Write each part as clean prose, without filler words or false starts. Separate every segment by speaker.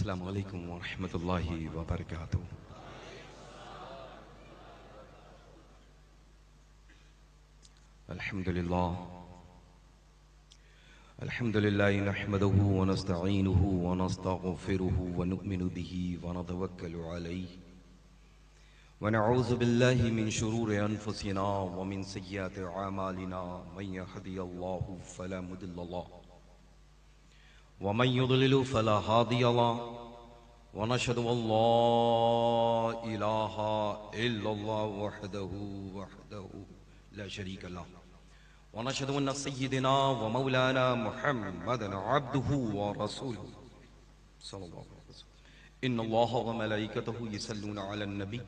Speaker 1: अस्सलामु अलैकुम व रहमतुल्लाहि व बरकातुहू। अल्हम्दुलिल्लाह अल्हम्दुलिल्लाहि नहमदुहू व नस्तईनुहु व नस्तगफिरुहु व नुमिनु बिही व नतवक्कलु अलैहि व नऊज़ु बिल्लाहि मिन शुरूरि अनफुसिना व मिन सय्यिआति अमालिना मन यहदियल्लाहु फला मुदिल्ल लहु व मन युद्लिल फला हादिय लहु व नशहदु अल्ला इलाहा इल्लल्लाह वहदहु ला शरीक लहु व नशहदु अन्न सय्यिदना व मौलाना मुहम्मदन अब्दुहु व रसूलुहु सल्लल्लाहु अलैहि वसल्लम। इन्नल्लाह व मलाइकतहु युसल्लूना अलन नबी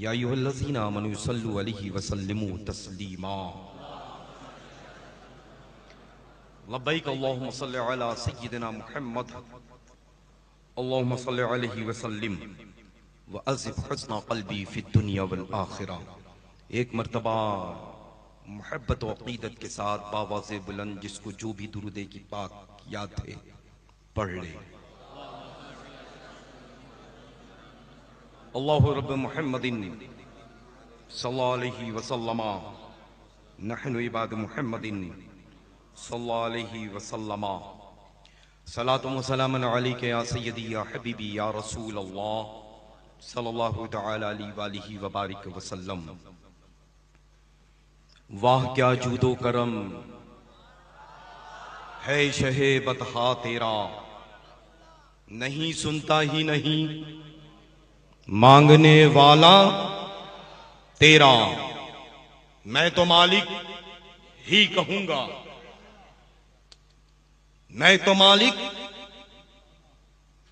Speaker 1: या अय्युहल्लज़ीना आमनू सल्लु अलैहि व सल्लिमू तस्लीमा। लब्बैक अल्लाहुम्मा सल्लि अला सय्यिदिना मुहम्मद अल्लाहुम्मा सल्लि अलैहि व सल्लिम व अज़िब हुस्न क़ल्बी फ़िद दुनिया वल आखिरा। एक मर्तबा मोहब्बत व अक़ीदत के साथ बावाज़े बुलंद जिसको जो भी दुरूद की पाक याद है पढ़ ले। अल्लाहु रब्ब मुहम्मदिन सल्लल्लाहु अलैहि वसल्लम नहनु इबाद मुहम्मदिन सल्लल्लाहु अलैहि वसल्लम सलातु व सलामुन अलैका या सय्यदी या हबीबी या रसूल अल्लाह सल्लल्लाहु तआला अलैहि व आलिहि व बारिक वसल्लम। वाह क्या जूदो करम है शहे बतहा तेरा, नहीं सुनता ही नहीं मांगने वाला तेरा। मैं तो मालिक ही कहूंगा, मैं तो मालिक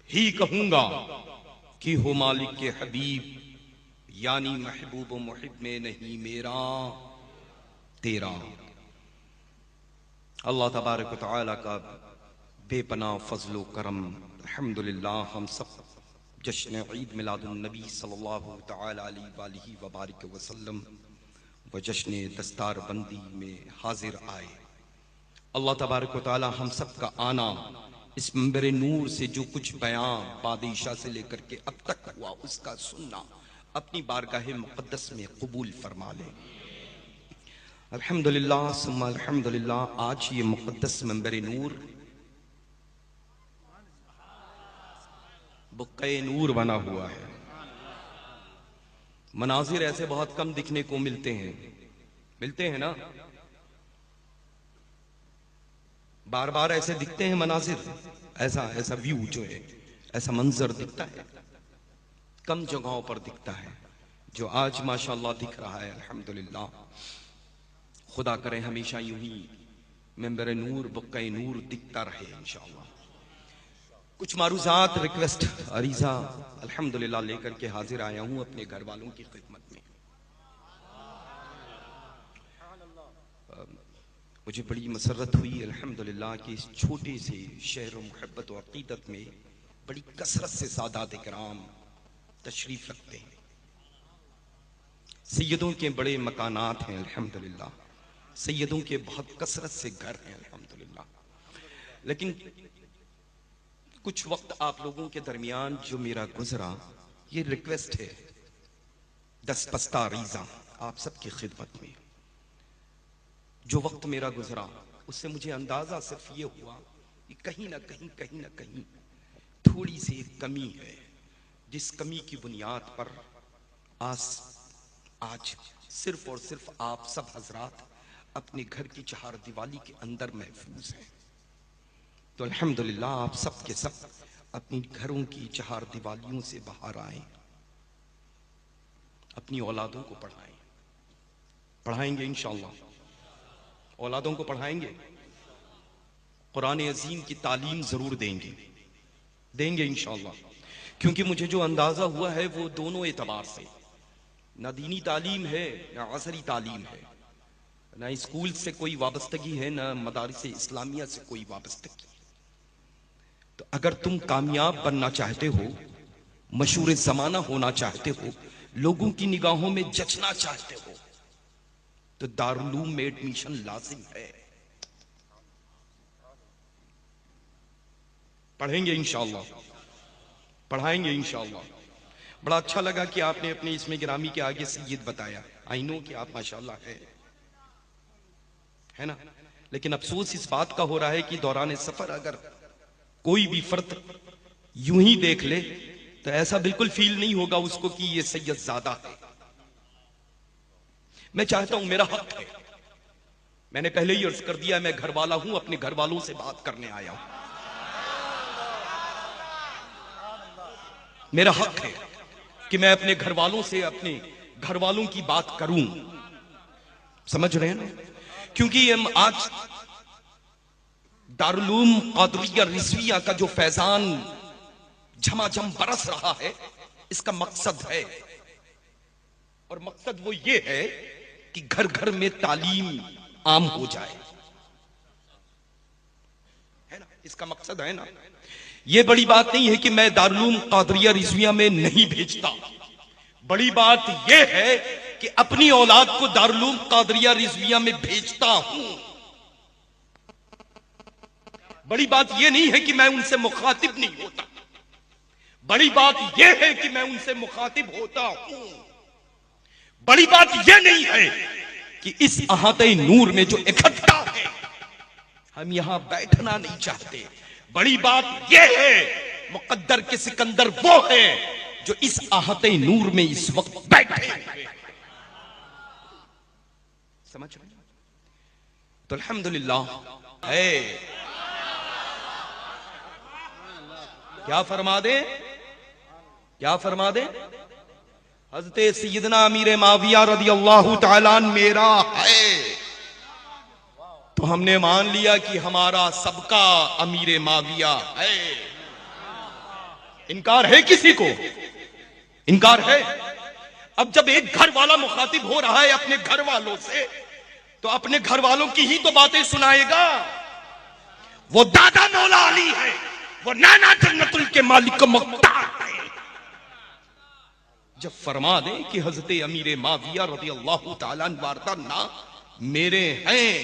Speaker 1: ही कहूंगा कि हो मालिक के हबीब, यानी महबूब मुहिब में नहीं मेरा तेरा। अल्लाह तबारक व तआला का बेपनाह फजलो करम। अल्हम्दुलिल्लाह हम सब जश्न ईद मिलादुन नबी सल्लल्लाहु तआला अलैहि व बारिक वसल्लम व जश्न दस्तार बंदी में हाजिर आए। अल्लाह तबारक व तआला हम सब का आना इस मंबर नूर से जो कुछ बयान बादशाह से लेकर के अब तक हुआ उसका सुनना अपनी बारगाह मुक़द्दस में कबूल फरमा ले। अल्हम्दुलिल्लाह सुम्मा अल्हम्दुलिल्लाह। आज ये मुक़द्दस मंबर नूर बुक्क़े नूर बना हुआ है। मनाजिर ऐसे बहुत कम दिखने को मिलते हैं ना, बार बार ऐसे दिखते हैं मनाजिर, ऐसा व्यू जो है, ऐसा मंजर दिखता है, कम जगहों पर दिखता है जो आज माशाअल्लाह दिख रहा है। अल्हम्दुलिल्लाह। खुदा करे हमेशा यूं ही मेंबर नूर बुक्क़े नूर दिखता रहे इंशाअल्लाह। कुछ मारूज़ात रिक्वेस्ट अरीज़ा अल्हम्दुलिल्लाह लेकर के हाजिर आया हूं अपने घर वालों की खिदमत में। मुझे बड़ी मसरत हुई अल्हम्दुलिल्लाह कि इस छोटे से शहर मोहब्बत और अक़ीदत में बड़ी कसरत से सादात इकराम तशरीफ रखते हैं। सैयदों के बड़े मकानात हैं अल्हम्दुलिल्लाह, सैयदों के बहुत कसरत से घर हैं अल्हम्दुलिल्लाह। लेकिन कुछ वक्त आप लोगों के दरमियान जो मेरा गुजरा, ये रिक्वेस्ट है दस्तपस्ता रीज़ा आप सबकी खिदमत में। जो वक्त मेरा गुजरा उससे मुझे अंदाजा सिर्फ ये हुआ कि कहीं ना कहीं थोड़ी सी एक कमी है, जिस कमी की बुनियाद पर आज सिर्फ और सिर्फ आप सब हजरात अपने घर की चहार दीवाली के अंदर महफूज हैं। तो अल्हम्दुलिल्लाह आप सब के सब अपनी घरों की चहार दीवालियों से बाहर आए, अपनी औलादों को पढ़ाएंगे इंशाअल्लाह, औलादों को पढ़ाएंगे, कुरान अज़ीम की तालीम जरूर देंगे इंशाअल्लाह। क्योंकि मुझे जो अंदाजा हुआ है वो दोनों एतबार से, ना दीनी तालीम है ना असरी तालीम है, ना स्कूल से कोई वाबस्तगी है ना मदारिस इस्लामिया से कोई वाबस्तगी। तो अगर तुम कामयाब बनना चाहते हो, मशहूर जमाना होना चाहते हो, लोगों की निगाहों में जचना चाहते हो, तो दारुल उलूम में एडमिशन लाजिम है। पढ़ेंगे इंशाअल्लाह। पढ़ाएंगे इंशाअल्लाह। बड़ा अच्छा लगा कि आपने अपने इसमें गिरामी के आगे सैयद बताया। आई नो कि आप माशाअल्लाह है ना, लेकिन अफसोस इस बात का हो रहा है कि दौरान सफर अगर कोई भी फर्द यूं ही देख ले तो ऐसा बिल्कुल फील नहीं होगा उसको कि ये सैयद ज्यादा है। मैं चाहता हूं, मेरा हक है, मैंने पहले ही अर्ज कर दिया, मैं घर वाला हूं, अपने घर वालों से बात करने आया हूं। मेरा हक है कि मैं अपने घर वालों से अपने घर वालों की बात करूं। समझ रहे हैं ना? क्योंकि हम आज दारुल उलूम कादरिया रिजविया का जो फैजान झमाझम बरस रहा है, इसका मकसद है, और मकसद वो ये है कि घर घर में तालीम आम हो जाए, है ना? इसका मकसद है ना। ये बड़ी बात नहीं है कि मैं दारुल उलूम कादरिया रिजविया में नहीं भेजता। बड़ी बात यह है कि अपनी औलाद को दारुल उलूम कादरिया रिजविया में भेजता हूं। बड़ी बात यह नहीं है कि मैं उनसे मुखातिब नहीं होता। बड़ी बात यह है कि मैं उनसे मुखातिब होता हूं। बड़ी बात यह नहीं है कि इस अहाते नूर में जो इकट्ठा है हम यहां बैठना नहीं चाहते। बड़ी बात यह है मुकद्दर के सिकंदर वो है जो इस अहाते नूर में इस वक्त बैठे हैं। समझ रहे? तो अल्हम्दुलिल्लाह है। क्या फरमा दे, क्या फरमा दे? हज़रते सैयदना अमीर माविया रज़ी अल्लाह तआला अन्हु मेरा है, तो हमने मान लिया कि हमारा सबका अमीर माविया है। इनकार है किसी को? इनकार है? अब जब एक घर वाला मुखातिब हो रहा है अपने घर वालों से, तो अपने घर वालों की ही तो बातें सुनाएगा। वो दादा मौला अली है, वो नाना जन्नतुल के मालिक मुख्तार है। जब फरमा दे कि हजरत अमीर माविया रज़ी अल्लाह तआला अन्हु वारदा ना मेरे हैं,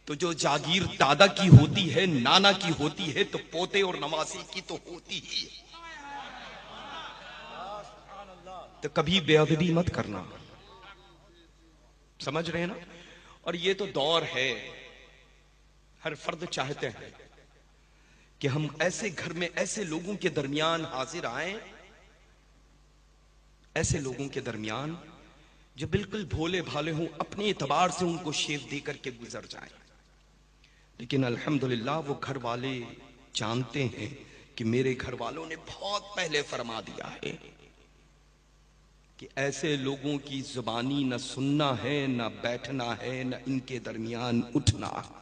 Speaker 1: तो जो जागीर दादा की होती है, नाना की होती है, तो पोते और नवासी की तो होती ही है। तो कभी बेअदबी मत करना। समझ रहे हैं ना? और ये तो दौर है, हर फर्द चाहते हैं कि हम ऐसे घर में ऐसे लोगों के दरमियान हाजिर आए, ऐसे लोगों के दरमियान जो बिल्कुल भोले भाले हों, अपने एतबार से उनको शेव दे करके गुजर जाए। लेकिन अल्हम्दुलिल्लाह वो घर वाले जानते हैं कि मेरे घर वालों ने बहुत पहले फरमा दिया है कि ऐसे लोगों की जुबानी न सुनना है, न बैठना है, न इनके दरमियान उठना है।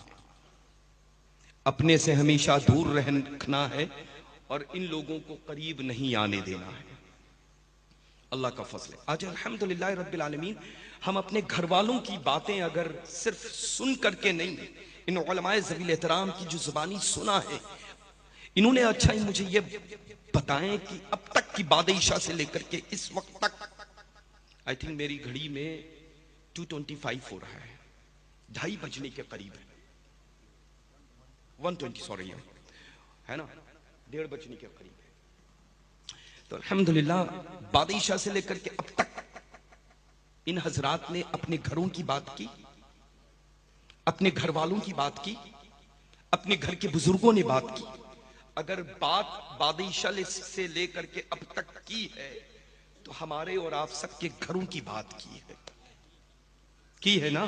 Speaker 1: अपने से हमेशा दूर रखना है और इन लोगों को करीब नहीं आने देना है। अल्लाह का फजल है, आज अल्हम्दुलिल्लाह रब्बिल आलमीन हम अपने घर वालों की बातें अगर सिर्फ सुन करके नहीं, इन उलमाए ज़वील एहतराम की जो जुबानी सुना है, इन्होंने अच्छा ही मुझे ये बताएं कि अब तक की बाद ईशा से लेकर के इस वक्त तक, आई थिंक मेरी घड़ी में 2:25 हो रहा है, 2:30 बजने के करीब है, 1:20 सॉरी है ना, 1:30 बजने के करीब है। तो अल्हम्दुलिल्लाह बाद ईशा से लेकर के अब तक इन हजरात ने अपने घरों की बात की, अपने घर वालों की बात की, अपने घर के बुजुर्गों ने बात की। अगर बात बाद ईशा से लेकर के अब तक की है, तो हमारे और आप सबके घरों की बात की है ना?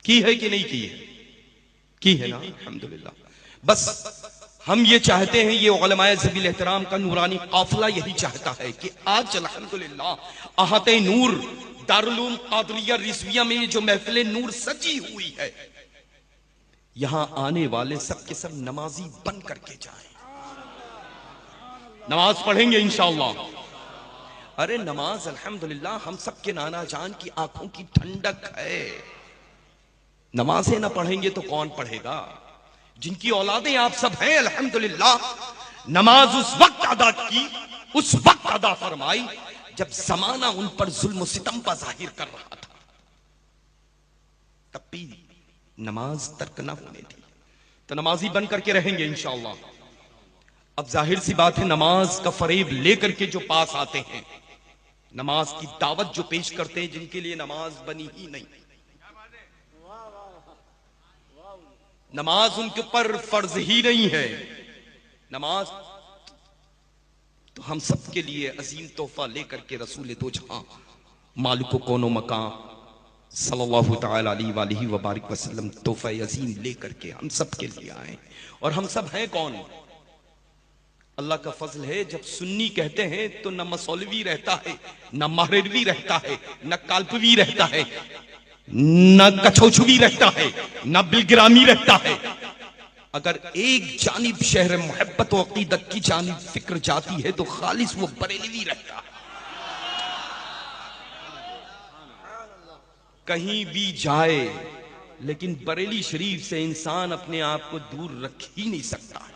Speaker 1: की है कि नहीं की है? की है ना? अल्हम्दुलिल्लाह। बस हम ये चाहते हैं, ये उलमाए ज़वील एहतराम का नूरानी काफिला यही चाहता है कि आज अल्हम्दुलिल्लाह अहाते नूर दारुल उलूम कादरिया रिजविया में जो महफिल नूर सजी हुई है, यहां आने वाले सब के सब नमाजी बन करके जाएं, नमाज पढ़ेंगे इंशाअल्लाह। अरे नमाज अल्हम्दुलिल्लाह हम सबके नाना जान की आंखों की ठंडक है। नमाजें ना पढ़ेंगे तो कौन पढ़ेगा? जिनकी औलादें आप सब हैं अल्हम्दुलिल्लाह, नमाज उस वक्त अदा की, उस वक्त अदा फरमाई जब जमाना उन पर जुल्म सितम का जाहिर कर रहा था, तब भी नमाज तर्क न होने दी। तो नमाजी बन करके रहेंगे इंशाअल्लाह। अब जाहिर सी बात है, नमाज का फरेब लेकर के जो पास आते हैं, नमाज की दावत जो पेश करते हैं, जिनके लिए नमाज बनी ही नहीं, नमाज उनके ऊपर फर्ज ही नहीं है, नमाज तो हम सब के लिए अजीम तोहफा लेकर के रसूल दो जहां मालिक कौनो मकां सल्लल्लाहु तआला अलैहि व बारिक वसल्लम तोहफा अजीम लेकर के हम सब के लिए आए। और हम सब हैं कौन? अल्लाह का फजल है, जब सुन्नी कहते हैं तो न मसौलवी रहता है, न महरवी रहता है, न काल्पवी रहता है, न कछौछवी रहता है, न बिलग्रामी रहता है। अगर एक जानिब शहर मोहब्बत और अकीदत की जानिब फिक्र जाती है तो खालिस वो बरेलवी रहता है। कहीं भी जाए लेकिन बरेली शरीफ से इंसान अपने आप को दूर रख ही नहीं सकता है।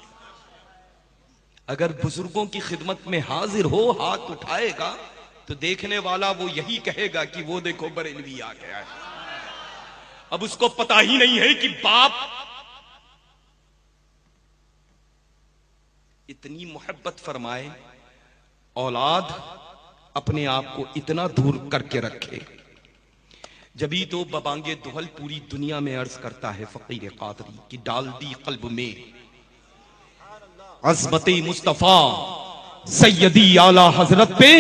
Speaker 1: अगर बुजुर्गों की खिदमत में हाजिर हो, हाथ उठाएगा तो देखने वाला वो यही कहेगा कि वो देखो बरेलवी आ गया है। अब उसको पता ही नहीं है कि बाप इतनी मोहब्बत फरमाए, औलाद अपने आप को इतना दूर करके रखे। जभी तो बबांगे दुहल पूरी दुनिया में अर्ज करता है फकीर कादरी कि डाल दी कल्ब में अज़मत मुस्तफा सैयदी आला हजरत पे,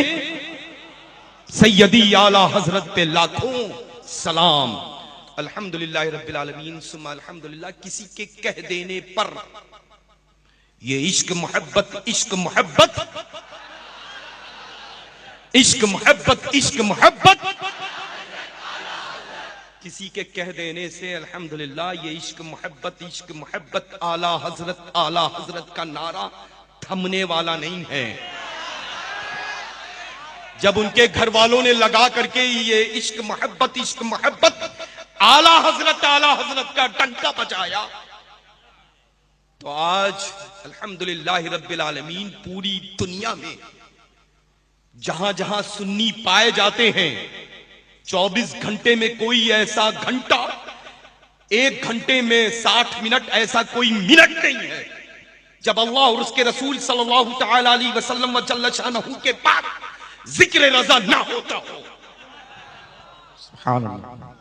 Speaker 1: सैयदी आला हजरत पे लाखों सलाम। अल्हम्दुलिल्लाह रब्बिल आलमीन सुम्मा अल्हम्दुलिल्लाह। किसी के कह देने पर ये इश्क मोहब्बत, इश्क मोहब्बत, इश्क मोहब्बत, इश्क मोहब्बत, किसी के कह देने से अल्हम्दुलिल्लाह ये इश्क मोहब्बत, इश्क मोहब्बत, आला हजरत का नारा थमने वाला नहीं है। जब उनके घर वालों ने लगा करके ये इश्क मोहब्बत आला हजरत का डंका बजाया तो आज अल्हम्दुलिल्लाह रब्बिल आलमीन पूरी दुनिया में जहां जहां सुन्नी पाए जाते हैं 24 घंटे में कोई ऐसा घंटा, 1 घंटे में 60 मिनट ऐसा कोई मिनट नहीं है जब अल्लाह और उसके रसूल सल्लल्लाहु तआला अलैहि वसल्लम व जल्ल शानहू के बाद जिक्र रज़ा ना होता हो। सुभान अल्लाह,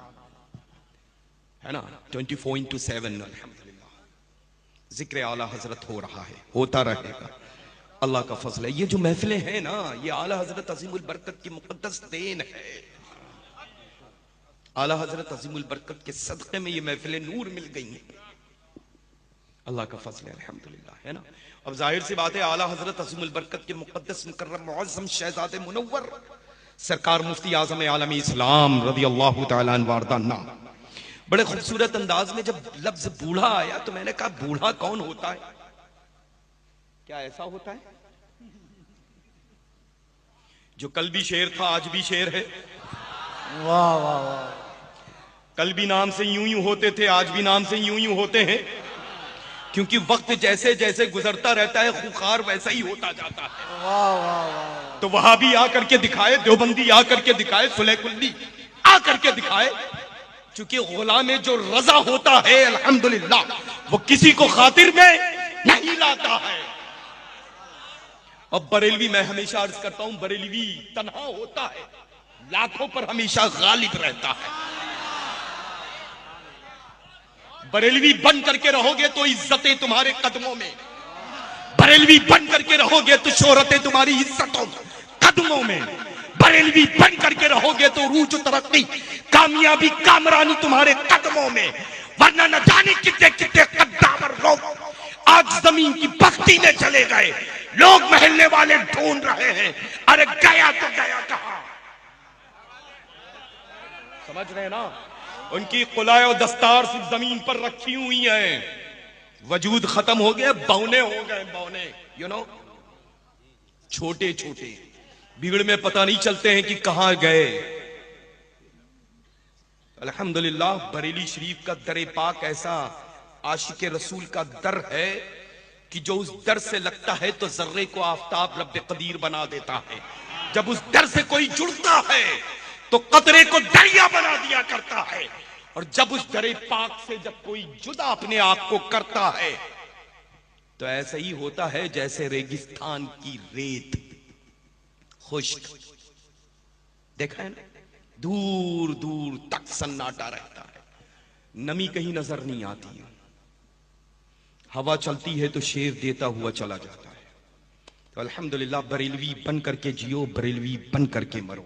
Speaker 1: है ना। 24/7 अल्हम्दुलिल्लाह जिक्र आला हजरत हो रहा है, होता रहेगा। अल्लाह का फजल है। ये जो महफिलें हैं ना, ये आला हजरत अजीमुल बरकत की मुकद्दस देन है। आला हजरत अजीमुल बरकत के सदक़े में ये महफिलें नूर मिल गई हैं। अल्लाह का फजल है अल्हम्दुलिल्लाह, है ना। अब जाहिर सी बात है, आला हजरत अजीमुल बरकत के मुकद्दस मुकर्रम मुअज़्ज़म शहज़ादे मुनव्वर सरकार मुफ्ती आज़म आलम इस्लाम रज़ियल्लाहु तआला अन्हु वारदाना बड़े खूबसूरत अंदाज में जब लफ्ज बूढ़ा आया तो मैंने कहा बूढ़ा कौन होता है? क्या ऐसा होता है जो कल भी शेर था आज भी शेर है? वाह वाह वाह। कल भी नाम से यूं यूं होते थे, आज भी नाम से यूं यूं होते हैं, क्योंकि वक्त जैसे जैसे गुजरता रहता है खुखार वैसा ही होता जाता है। वाह वाह वाह। तो वहां भी आकर के दिखाए, देवबंदी आकर के दिखाए, सुलेकुल्ली आकर के दिखाए, क्योंकि गुलाम में जो रजा होता है अल्हम्दुलिल्लाह वो किसी को खातिर में नहीं लाता है। अब बरेलवी, मैं हमेशा अर्ज करता हूं, बरेलवी तन्हा होता है, लाखों पर हमेशा गालिब रहता है। बरेलवी बन करके रहोगे तो इज्जतें तुम्हारे कदमों में, बरेलवी बन करके रहोगे तो शोहरतें तुम्हारी इज्जतों कदमों में, बरेलवी बन करके रहोगे तो रूज तरक्की कामयाबी कामरानी तुम्हारे कदमों में। वरना न जाने कितने कितने कद्दावर लोग आज जमीन की बस्ती में चले गए, लोग महल्ले वाले ढूंढ रहे हैं, अरे गया तो गया कहां? समझ रहे ना? उनकी कुलाए और दस्तार सिर्फ जमीन पर रखी हुई है, वजूद खत्म हो गया, बौने हो गए, बौने, यू नो, छोटे छोटे भीड़ में पता नहीं चलते हैं कि कहां गए। अल्हम्दुलिल्लाह बरेली शरीफ का दर पाक ऐसा आशिक रसूल का दर है कि जो उस दर से लगता है तो जर्रे को आफताब रब्बे कदीर बना देता है। जब उस दर से कोई जुड़ता है तो कतरे को दरिया बना दिया करता है, और जब उस दरे पाक से जब कोई जुदा अपने आप को करता है तो ऐसा ही होता है जैसे रेगिस्तान की रेत खुश्क, देखा है ना, दूर दूर तक सन्नाटा रहता है, नमी कहीं नजर नहीं आती है। हवा चलती है तो शेर देता हुआ चला जाता है। तो अल्हम्दुलिल्लाह बरेलवी बन करके जियो, बरेलवी बन करके मरो।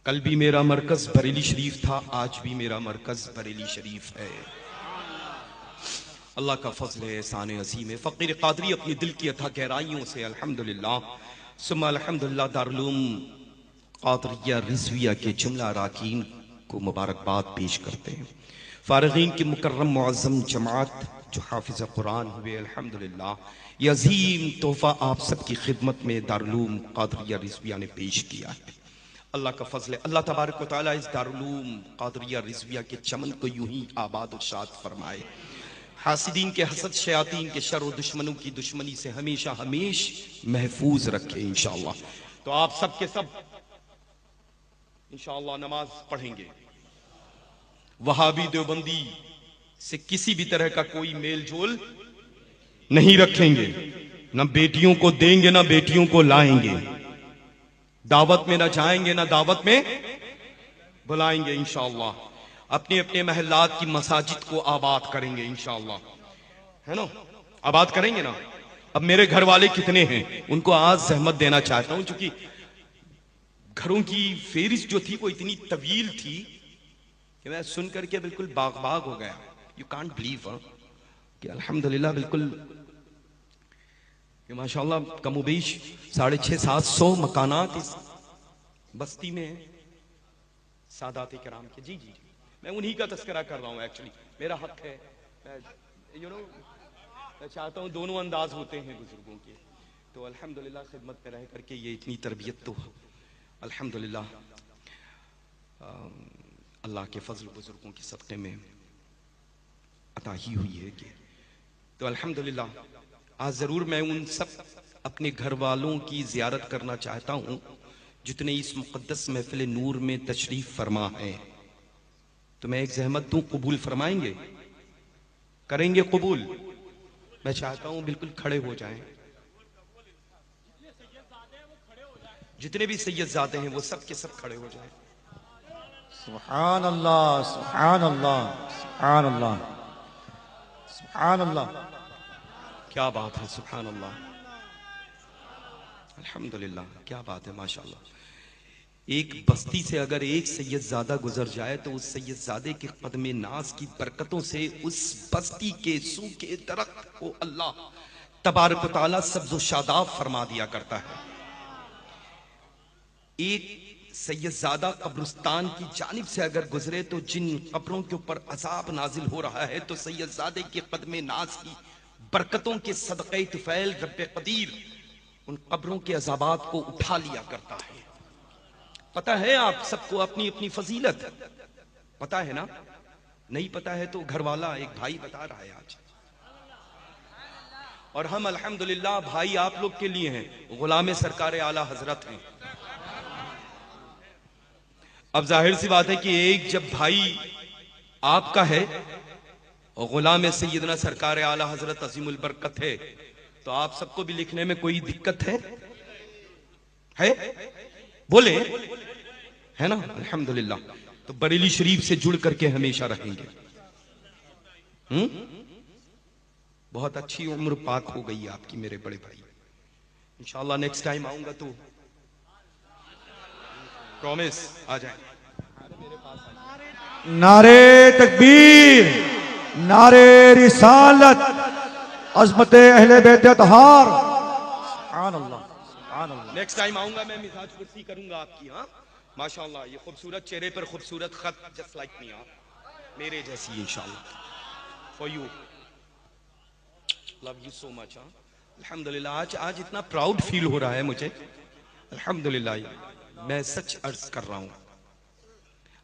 Speaker 1: कल भी मेरा मरकज बरेली शरीफ था, आज भी मेरा मरकज बरेली शरीफ है। अल्लाह का फजल है, एहसान असीम है। फ़कीर क़ादरी अपनी दिल की अथा गहराइयों से अल्हम्दुलिल्लाह सुम्मा अल्हम्दुलिल्लाह दारुल क़ादरिया रिज़विया के जुमला अराकीन को मुबारकबाद पेश करते हैं। फ़ारिग़ीन की मुकर्रम मुअज़्ज़म जमात जो हाफ़िज़ कुरान हुए, अल्हम्दुलिल्लाह ये अज़ीम तोहफ़ा आप सबकी खिदमत में दारुल क़ादरिया रिज़विया ने पेश किया है। अल्लाह का फजल है, अल्लाह तबारक व तआला इस दारुल क़ादरिया रिज़विया के चमन को यूं ही आबाद और शाद फरमाए। हासिदीन के हसद, शयातीन के शर और दुश्मनों की दुश्मनी से हमेशा हमेश महफूज रखे इंशाअल्लाह। तो आप सब के सब इंशाअल्लाह नमाज पढ़ेंगे। वहाबी देवबंदी से किसी भी तरह का कोई मेल जोल नहीं रखेंगे, ना बेटियों को देंगे ना बेटियों को लाएंगे, दावत में ना जाएंगे ना दावत में बुलाएंगे इंशाअल्लाह। अपने अपने महल्लात की मसाजिद को आबाद करेंगे इंशाअल्लाह, है ना, आबाद करेंगे ना। अब मेरे घर वाले कितने हैं उनको आज सहमत देना चाहता हूं, क्योंकि घरों की फेरिस्त जो थी वो इतनी तवील थी कि मैं सुन करके बिल्कुल बाग बाग हो गया। यू कांट बिलीव कि अल्हम्दुलिल्लाह बिल्कुल कि माशाअल्लाह कमोबेश 650-700 मकानात इस बस्ती में है सादात किराम के। जी जी मैं उन्हीं का तस्करा कर रहा हूँ, एक्चुअली मेरा हक है। मैं चाहता हूँ दोनों अंदाज होते हैं बुजुर्गों के, तो अल्हम्दुलिल्लाह खिदमत में रह करके ये इतनी तरबियत तो अल्हम्दुलिल्लाह अल्लाह के फजल बुजुर्गों के सदक़े में अता ही हुई है कि तो अल्हम्दुलिल्लाह आज ज़रूर मैं उन सब अपने घर वालों की ज़ियारत करना चाहता हूँ जितने इस मुक़द्दस महफ़िल नूर में तशरीफ़ फरमा है। तो मैं एक ज़हमत दूँ, कबूल फरमाएंगे, करेंगे कबूल? मैं चाहता हूँ बिल्कुल खड़े हो जाएं, जितने भी सैयदज़ादे हैं वो सब के सब खड़े हो जाएं।
Speaker 2: सुभान अल्लाह, सुभान अल्लाह, सुभान अल्लाह, सुभान अल्लाह।
Speaker 1: क्या बात है, सुभान अल्लाह, अल्हम्दुलिल्लाह, क्या बात है, माशाअल्लाह। एक बस्ती से अगर एक सैयदजादा गुजर जाए तो उस सैयदजादे के कदमे नाज की बरकतों से उस बस्ती के सूखे दरख्त को अल्लाह तबारक व तआला सब्ज़ो शादाब फरमा दिया करता है। एक सैयदजादा कब्रिस्तान की जानिब से अगर गुजरे तो जिन कब्रों के ऊपर अजाब नाजिल हो रहा है तो सैयदजादे के कदमे नाज की बरकतों के सदक़े तुफैल रब्बे कदीर उन कब्रों के अजाबात को उठा लिया करता है। पता है आप सबको अपनी अपनी फजीलत, पता है ना? नहीं पता है तो घर वाला एक भाई बता रहा है आज, और हम अल्हम्दुलिल्लाह भाई आप लोग के लिए हैं, गुलाम सरकार आला हजरत हैं। अब जाहिर सी बात है कि एक जब भाई आपका है और गुलाम सैयदना सरकार आला हजरत अजीमुल बरकत है तो आप सबको भी लिखने में कोई दिक्कत है? बोले, है ना? अल्हम्दुलिल्लाह। तो बरेली शरीफ से जुड़ करके हमेशा रहेंगे। बहुत अच्छी उम्र पाक हो गई आपकी मेरे बड़े भाई। इंशाअल्लाह नेक्स्ट टाइम आऊंगा तो प्रॉमिस आ जाए।
Speaker 2: नारे तकबीर, नारे रिसालत, अज़मत अहले बैत अतहार। सुभान अल्लाह, सुभान अल्लाह।
Speaker 1: नेक्स्ट टाइम आऊंगा मैं मिजाज कुर्सी करूंगा आपकी। हाँ माशाअल्लाह, ये खूबसूरत चेहरे पर खूबसूरत खत, जस्ट लाइक मी, आप मेरे जैसी इंशाअल्लाह। For you, love you so much. हाँ अल्हम्दुलिल्लाह, आज इतना प्राउड फील हो रहा है मुझे, अल्हम्दुलिल्लाह। मैं सच अर्ज कर रहा हूँ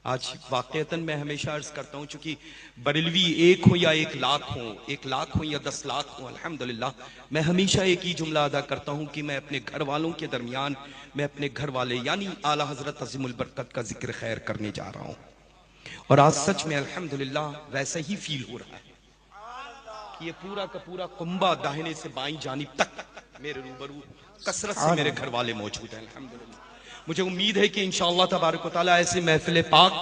Speaker 1: आज, वाकईतन मैं हमेशा अर्ज करता हूँ, चूंकि बरेलवी एक हो या 1 लाख हो, 1 लाख हो या 10 लाख हो, अल्हम्दुलिल्लाह मैं हमेशा एक ही जुमला अदा करता हूँ कि मैं अपने घर वालों के दरमियान, मैं अपने घर वाले यानी आला हजरत अज़ीमुल बरकत का जिक्र खैर करने जा रहा हूँ। और आज सच में अल्हम्दुलिल्लाह वैसा ही फील हो रहा है। कि ये पूरा का पूरा कुंबा दाहिने से बाईं जानिब तक मेरे रूबरू कसरत से मेरे घर वाले मौजूद हैं अल्हम्दुलिल्लाह। मुझे उम्मीद है कि इंशाअल्लाह तबारक व तआला ऐसे महफिल पाक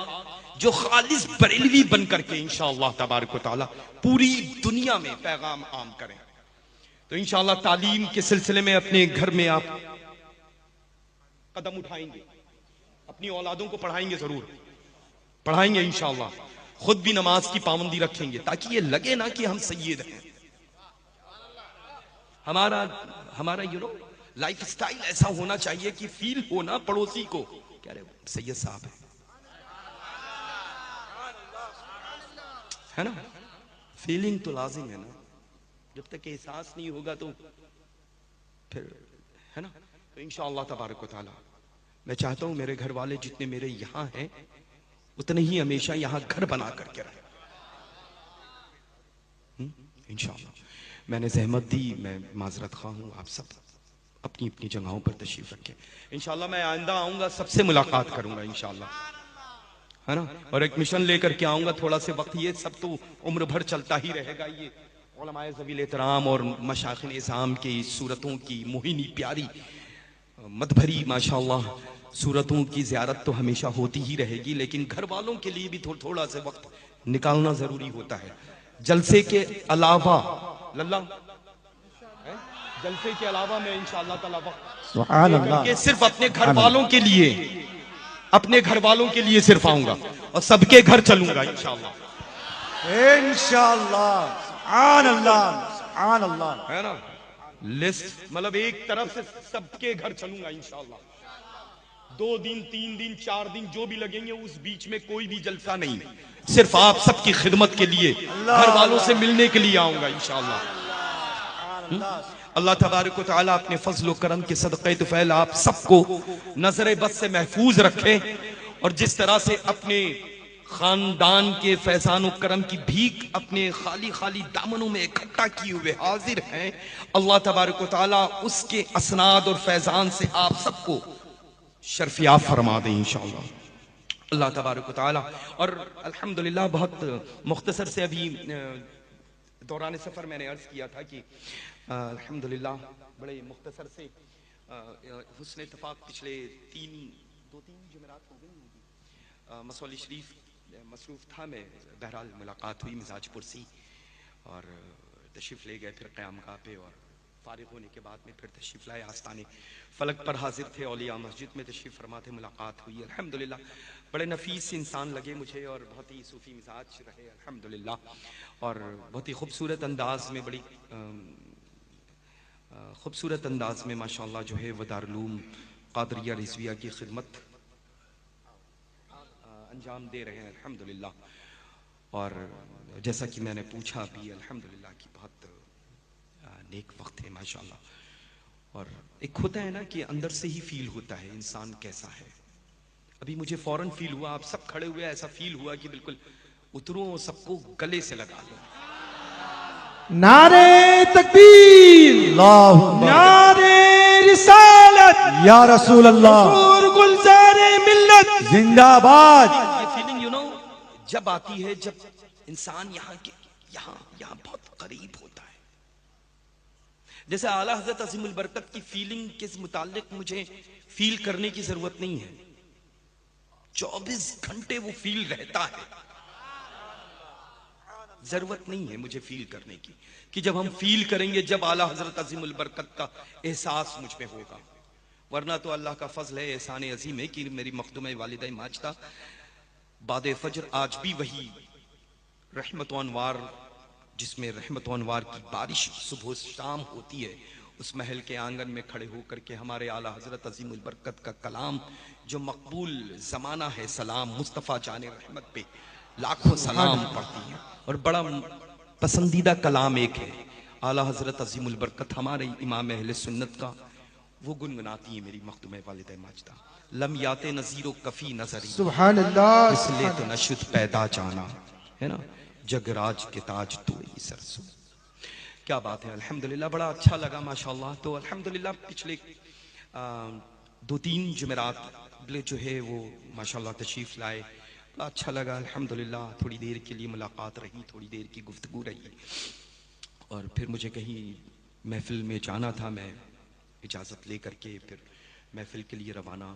Speaker 1: जो खालिस बरेलवी बन करके इंशाअल्लाह तबारक व तआला पूरी दुनिया में पैगाम आम करें। तो इंशाअल्लाह तालीम के सिलसिले में अपने घर में आप कदम उठाएंगे, अपनी औलादों को पढ़ाएंगे, जरूर पढ़ाएंगे इंशाअल्लाह, खुद भी नमाज की पाबंदी रखेंगे ताकि ये लगे ना कि हम सैयद हैं। हमारा लाइफ स्टाइल ऐसा होना चाहिए कि फील हो ना पड़ोसी को क्या रे सैयद साहब है ना। फीलिंग तो लाजिम है ना, जब तक एहसास नहीं होगा तो फिर है ना। तो इंशाअल्लाह तबारक व तआला मैं चाहता हूं मेरे घर वाले जितने मेरे यहां हैं उतने ही हमेशा यहां घर बना करके रहे इंशाअल्लाह। मैंने जहमत दी, मैं माजरत खा हूं। आप सब अपनी अपनी जगहों पर तशरीफ रखें। इंशाअल्लाह मैं आइंदा आऊंगा, सबसे मुलाकात करूंगा इंशाअल्लाह, है ना। और एक मिशन लेकर के आऊंगा थोड़ा से वक्त, ये सब तो उम्र भर चलता ही रहेगा। ये उलमाए ज़वील एहतराम और मशाइख़ निज़ाम की सूरतों की मोहिनी प्यारी मदभरी माशाअल्लाह सूरतों की ज़ियारत तो हमेशा होती ही रहेगी, लेकिन घर वालों के लिए भी थोड़ा सा वक्त निकालना ज़रूरी होता है। जलसे के अलावा लल्ला जलसे के अलावा मैं इंशाअल्लाह ताला वक्त सिर्फ अपने घर वालों के लिए, अपने घर वालों के लिए सिर्फ आऊंगा और सबके घर चलूंगा
Speaker 2: इंशाअल्लाह।
Speaker 1: है ना। लिस्ट मतलब एक तरफ से सबके घर चलूंगा इंशाअल्लाह। 2 दिन 3 दिन 4 दिन जो भी लगेंगे, उस बीच में कोई भी जलसा नहीं, सिर्फ आप सबकी खिदमत के लिए, घर वालों से मिलने के लिए आऊंगा इंशाअल्लाह। अल्लाह तबारक व तआला अपने फजल व करम के सदक़े तुफ़ैल आप सबको नजर बद से महफूज रखे, और जिस तरह से अपने खानदान के फैजान करम की भीख अपने खाली खाली दामनों में इकट्ठा किए हुए हाजिर हैं, अल्लाह तबारक व तआला उसके असनाद और फैजान से आप सबको शर्फियाब फरमा दें इंशाअल्लाह अल्लाह तबारक व तआला। और अल्हम्दुलिल्लाह बहुत मुख्तसर से अभी दौरान सफ़र मैंने अर्ज़ किया था कि अल्हम्दुलिल्लाह बड़े मुख्तसर से हुस्न इत्तफ़ाक़ पिछले 2-3 जुमेरात हो गई होंगी, मसौली शरीफ मसरूफ़ था मैं, बहरहाल मुलाकात हुई, मिजाज पुरसी और तशरीफ़ ले गए फिर क़यामगाह पे, और फारिग होने के बाद में फिर तशरीफ़ लाए आस्ताने फलक पर हाजिर थे, औलिया मस्जिद में तशरीफ़ फरमा थे, मुलाकात हुई अल्हम्दुलिल्लाह। बड़े नफीस इंसान लगे मुझे और बहुत ही सूफ़ी मिजाज रहे अल्हम्दुलिल्लाह, और बहुत ही खूबसूरत अंदाज में, बड़ी खूबसूरत अंदाज में माशाअल्लाह जो है वह दारुल क़ादरिया रिज़विया की खिदमत अंजाम दे रहे हैं अल्हम्दुलिल्लाह। और जैसा कि मैंने पूछा भी अल्हम्दुलिल्लाह कि बहुत नेक वक्त है माशाअल्लाह। और एक होता है ना कि अंदर से ही फील होता है इंसान कैसा है। अभी मुझे फौरन फील हुआ, आप सब खड़े हुए, ऐसा फील हुआ कि बिल्कुल उतरूं और सबको गले से लगा लो।
Speaker 2: नारे तकबीर, नारे रिसालत, या रसूल अल्लाह, गुलज़ारे मिल्लत जिंदाबाद।
Speaker 1: ये फीलिंग जब आती है, जब इंसान यहाँ बहुत करीब होता है। जैसे आला हज़रत अज़ीमुल बरकत की फीलिंग के मुताल्लिक मुझे फील करने की जरूरत नहीं है, 24 घंटे वो फील रहता है। जरूरत नहीं है मुझे फील करने की, कि जब हम फील करेंगे जब आला हजरत अज़ीमुल बरकत का एहसास मुझ में होगा। वरना तो अल्लाह का फजल है, एहसान अजीम है कि मेरी मखदूम वालिदा माजदा बाद फजर आज भी वही रहमत व अनवार, जिसमें रहमत व अनवार की बारिश सुबह शाम होती है, उस महल के आंगन में खड़े होकर के हमारे आला हजरत अज़ीमुल बरकत का कलाम जो मकबूल जमाना है, सलाम मुस्तफ़ा जाने रहमत पे लाखों सलाम पढ़ती है। और बड़ा पसंदीदा कलाम एक है, आला हजरत अज़ीमुल बरकत हमारे इमाम अहले सुन्नत का, वो गुनगुनाती है मेरी मखदूम वालिदा माजदा, लम याते नज़ीरो कफ़ी नज़री, सुभान अल्लाह, इसलिए तो नशुद पैदा जाना, है ना, जगराज के ताज तो सरसू। क्या बात है अल्हम्दुलिल्लाह, बड़ा अच्छा लगा माशाअल्लाह। तो अल्हम्दुलिल्लाह पिछले 2-3 जुमेरात जो है वो माशाअल्लाह तशरीफ़ लाए, बड़ा अच्छा लगा अल्हम्दुलिल्लाह। थोड़ी देर के लिए मुलाकात रही, थोड़ी देर की गुफ्तगू रही, और फिर मुझे कहीं महफिल में जाना था। मैं इजाज़त ले करके फिर महफिल के लिए रवाना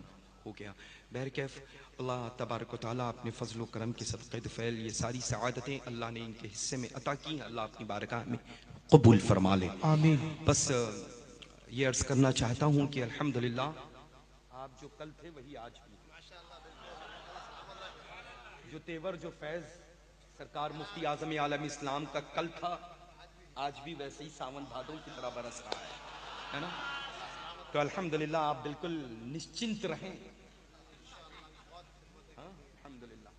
Speaker 1: हो गया। बहरकैफ अल्लाह तबारक व तआला अपने फ़ज़ल व करम के सदक़े दुफ़ैल ये सारी सआदतें अल्लाह ने इनके हिस्से में अता की हैं, अल्लाह अपनी बारगाह में कबूल फरमा ले, आमीन। बस ये अर्ज़ करना चाहता हूँ कि अल्हम्दुलिल्लाह आप जो कल थे वही आज भी, जो तेवर जो फैज़ सरकार मुफ्ती आज़म आलम इस्लाम का कल था, आज भी वैसे ही सावन भादों की तरह बरस रहा है ना। तो अल्हम्दुलिल्लाह आप बिल्कुल निश्चिंत रहें। हाँ अल्हम्दुलिल्लाह।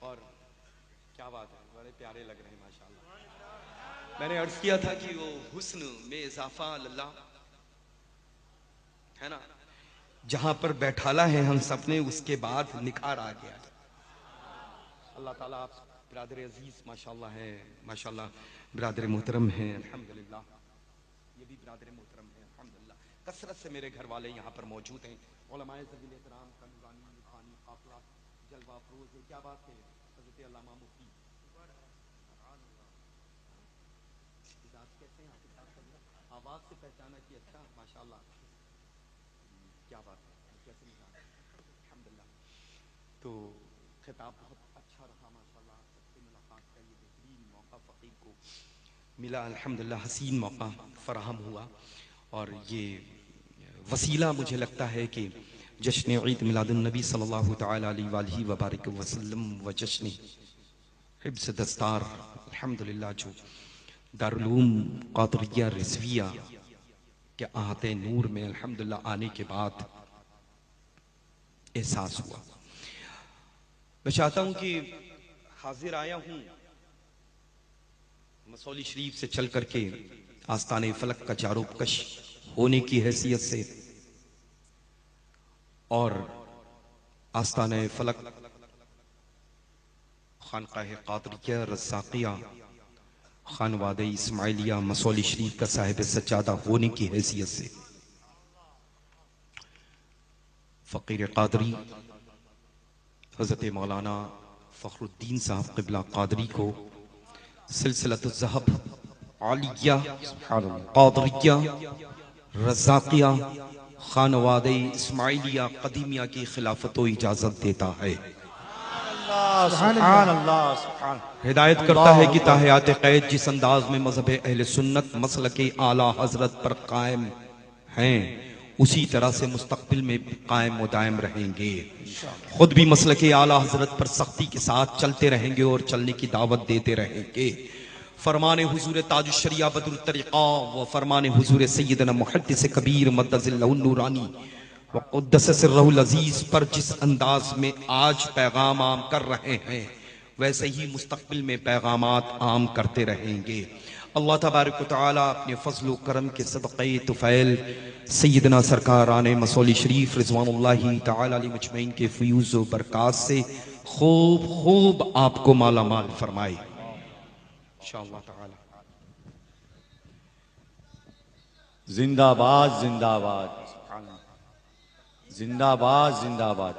Speaker 1: और क्या बात है, बड़े प्यारे लग रहे हैं माशाअल्लाह। मैंने अर्ज़ किया था कि वो हुस्न में इजाफा अल्लाह है ना, जहां पर बैठाला है हम सब ने, उसके बाद निखार आ गया। अल्लाह ताला आप बिरादर अजीज माशाअल्लाह है, माशाअल्लाह बिरादर मोहतरम हैं अल्हम्दुलिल्लाह। ये भी बिरादर मोहतरम है अल्हम्दुलिल्लाह। कसरत से मेरे घर वाले यहाँ पर मौजूद हैं। उलमाए ज़वील एहतराम का नूरानी रूहानी काफ़िला जलवा अफ़रोज़ है। क्या बात है हज़रत अल्लामा मुफ्ती कैसे हैं आपके साथ? आवाज़ से पहचाना कि अच्छा माशाअल्लाह, क्या बात है, कैसे मिजाज है? अल्हम्दुलिल्लाह। तो खिताब बहुत अच्छा रहा माशाअल्लाह। सबसे मुलाकात का ये बेहतरीन मौका फ़कीर को मिला अल्हम्दुलिल्लाह, हसीन मौका फ़राहम हुआ। और ये वसीला मुझे लगता है कि जश्न ईद मिलादुन नबी सल्लल्लाहु तआला अलैहि व बारिक वसल्लम व जश्न हिब्स दस्तार अल्हम्दुलिल्लाह जो दारुल उलूम क़ादरिया रिज़विया के आहते नूर में अल्हम्दुलिल्लाह आने के बाद एहसास हुआ। मैं चाहता हूं कि हाजिर आया हूं मसौली शरीफ से चल करके आस्ताने फलक का चारोपकश होने की हैसियत से, और आस्ताने फलक खानकाह क़ादरिया रज़्ज़ाक़िया खानवादे इस्माइलिया मसौली शरीफ का साहिब सज्जादा होने की हैसियत से फ़कीर क़ादरी हज़रत मौलाना फ़खरुद्दीन साहब क़िबला क़ादरी को सिलसिलतुल ज़हब आलिया क़ादरिया रज़्ज़ाक़िया खानवादे इस्माइलिया क़दीमिया की खिलाफत व इजाज़त देता है, हिदायत करता है कि ताहयात क़ैद जिस अंदाज में मज़हब अहले सुन्नत मसलके आला हज़रत पर कायम हैं, उसी तरह से मुस्तक़बिल में कायम व दायम रहेंगे। खुद भी मसलके आला हज़रत पर सख्ती के साथ चलते रहेंगे और चलने की दावत देते रहेंगे। फरमाने हुजूर ताजुश शरिया बदरुल तरीक़ा व फरमाने हुजूर सैयदना मुहद्दिस कबीर मद्दज़िल्लहु नूरानी व क़ुद्दस सिर्रहुल अज़ीज़ पर जिस अंदाज में आज पैगाम आम कर रहे हैं, वैसे ही मुस्तक़बिल में पैगामात आम करते रहेंगे। अल्लाह तबारक व तआला अपने फ़ज़ल व करम के सदक़े तुफ़ैल सैयदना सरकार आने मसौली शरीफ रिज़वानुल्लाहि तआला अलैहि मजमईन के फ़यूज़ व बरक़ात से खूब खूब आपको माला माल फरमाए इंशाअल्लाह तआला।
Speaker 2: जिंदाबाद जिंदाबाद जिंदाबाद जिंदाबाद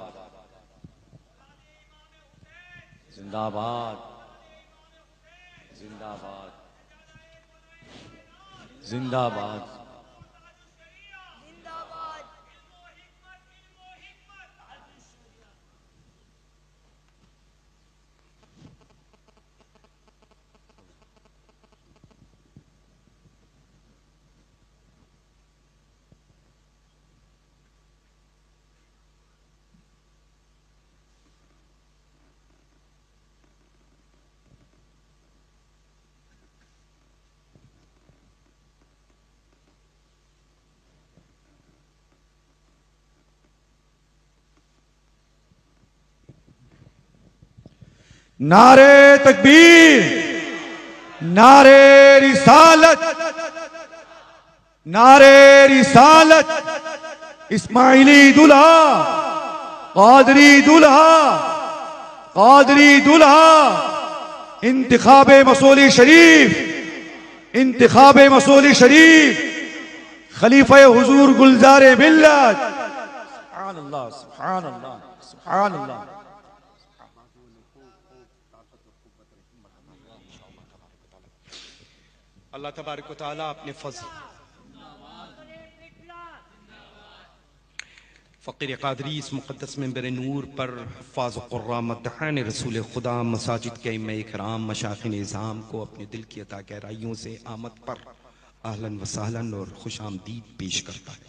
Speaker 2: जिंदाबाद जिंदाबाद जिंदाबाद। नारे तकबीर, नारे रिसालत, नारे रिसालत, इस्माइली दुल्हा, क़ादरी दुल्हा, क़ादरी दुल्हा, इंतिखाबे मसौली शरीफ, इंतिखाबे मसौली शरीफ, खलीफा हुजूर गुलजारे मिल्लत। सुभान अल्लाह, सुभान अल्लाह, सुभान अल्लाह।
Speaker 1: अल्लाह तबारक व तआला अपने फज़ल फ़कीर क़ादरी इस मुक़द्दस मिंबर नूर पर हफ़ाज़ क़ुर्रा मद्दहान रसूल खुदा मसाजिद के इमाम इकराम मशाइख़ निज़ाम को अपने दिल की अता गहराइयों से आमद पर अहलन व सहलन और खुश आमदीद पेश करता है।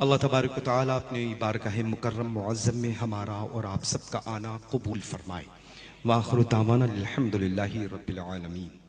Speaker 1: अल्लाह तबारक व तआला अपने बारगाह मुकर्रम मुअज़्ज़म में हमारा और आप सबका आना कबूल फरमाए। व आखिरु दावाना अल्हम्दुलिल्लाहि रब्बिल आलमीन।